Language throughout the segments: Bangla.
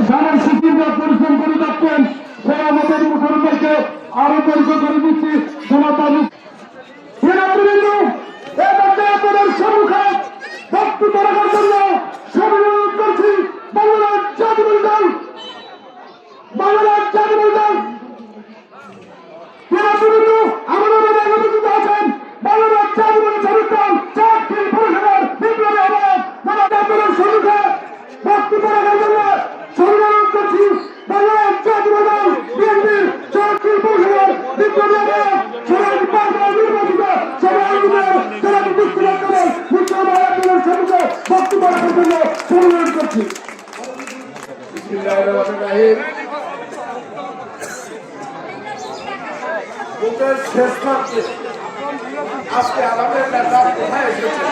যারা সিকিমরা পরিশ্রম করে যাচ্ছেন সেরা আমাদের মুসলমানকে আরো পরিচয় করে দিচ্ছি সনাতনী আপনাদের সম্মুখে বক্তব্য রাখার জন্য অনুরোধ করছি বাংলাদেশ জাতীয় দল আমাদের আলোচিত আছেন বাংলাদেশ জাতীয় সরকার চাকরি পরিষদের বিপ্লবী আহ্বায়ক আপনাদের সম্মুখে বক্তব্য রাখার জন্য অনুরোধ করছি বাংলাদেশ জাতীয় দল বিএনপি চাকরি পরিষদের বিপ্লবী আহ্বায়ক নির্বাচিত যারা বিস্তার করেন আপনাদের সম্মুখে বক্তব্য রাখার জন্য অনুরোধ করছি। শেষ প্রান্তে আজকে আমাদের নেতা কোথায় এসেছে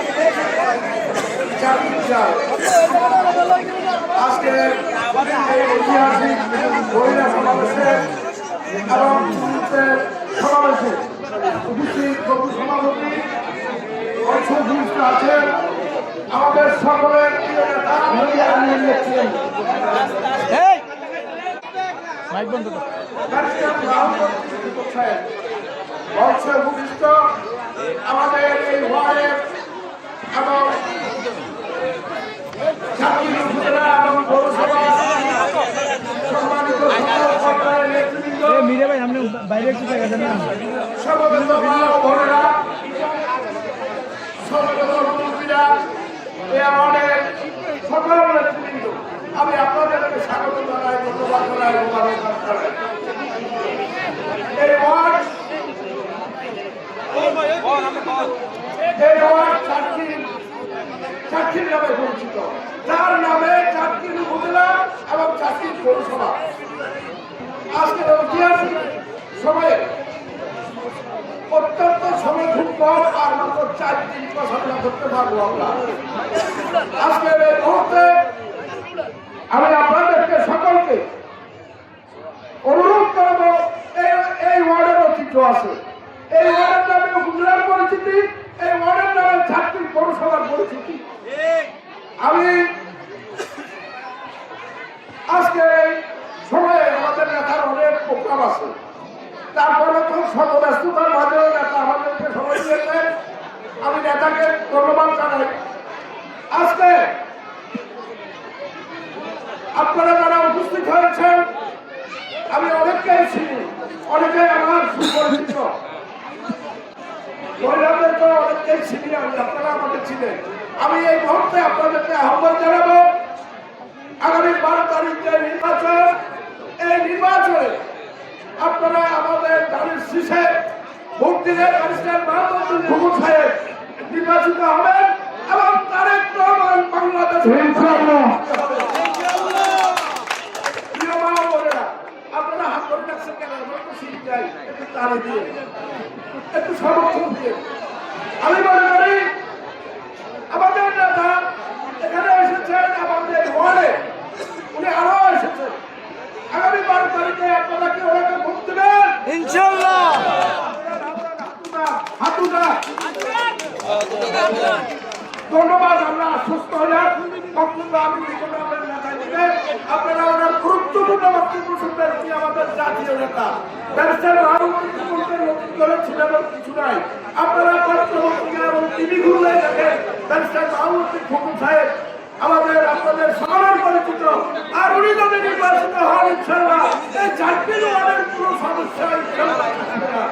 আজকে ঐতিহাসিক মহিলা সমাবেশে এবং সমাবেশে উপস্থিত প্রভু সভাপতি অংশগ্রহণ আছেন আমাদের সকলের প্রিয় নেতা অংশগ্রহণ আমাদের এই ওয়ার্ডের এবং জাতীয় উপজেলা এবং পৌরসভা সম্মানিত নেতৃবৃন্দ সমবেত মা ও বোনেরা সমবেত মন্ত্রীরা এই ওয়ার্ডের সকল নেতৃবৃন্দ আমি আপনাদেরকে স্বাগত জানাই ধন্যবাদ জানাই মোবারকবাদ জানাই। এই ওয়ার্ড চাকরির নামে পরিচিত, যার নামে চাকরির উপজেলা এবং চাকরির পৌরসভা আজকের ঐতিহাসিক সময়ে অত্যন্ত সময় খুব কম আর মাত্র 4 দিন প্রচারণা করতে পারবো আমরা। আজকের এই মুহূর্তে আমি আপনাদেরকে সকলকে অনুরোধ করব এই ওয়ার্ডের ঐতিহ্য আছে, এই ওয়ার্ডের নামে উপজেলার পরিচিতি, এই ওয়ার্ডের নামে চাকরির পৌরসভার পরিচিতি। আমি আজকে এই সময়ে আমাদের নেতার অনেক প্রোগ্রাম আছে, তারপরে তো শত ব্যস্ততার মাঝেও নেতা আমাদেরকে সময় দিয়েছেন, আমি নেতাকে ধন্যবাদ জানাই। আজকে আপনারা যারা উপস্থিত হয়েছেন আমি অনেককেই চিনি, অনেকে আমার সুপরিচিত, মহিলাদেরকে অনেককেই চিনি আমি, আপনারা আমাকে চিনেন। আমি এই মুহূর্তে আপনাদেরকে আহ্বান জানাবো আগামী 12 তারিখ যে নির্বাচন, এই নির্বাচনে আপনারা আমাদের দাঁড়ির শীষে ভোট দিলে ব্যারিস্টার মাহমুদুল হুকুম সাহেব নির্বাচিত হবেন এবং তারেক রহমান বাংলাদেশের আপনারা হাত ধরে রাখছেন কেন? একটু সমর্থন দিয়ে আমি মনে করি আমাদের নেতা এখানে এসেছেন, আমাদের ওয়ার্ডে উনি আরো এসেছেন। আগামী 12 তারিখে আপনারা কি ওনাকে ভোট দেবেন? ইনশাআল্লাহ। ধন্যবাদ। আমরা আশ্বস্ত হলাম বক্তব্য আমি আমাদের নেতা দিবেন, আপনারা ওনার গুরুত্বপূর্ণ বক্তব্য শুনবেন। উনি আমাদের জাতীয় নেতা, ব্যারিস্টার মাহমুদুল হুকুমের নতুন দলের ছিলেন কিছু নাই, আপনারা পত্রপত্রিকা এবং টিভি গুলোয় দেখেন ব্যারিস্টার মাহমুদুল হুকুম সাহেব আমাদের আপনাদের সকলের পরিচিত। আর উনি যদি নির্বাচিত হন ইনশাআল্লাহ এই চাকরির ওয়ার্ডের কোনো সমস্যা ইনশাআল্লাহ থাকবে না।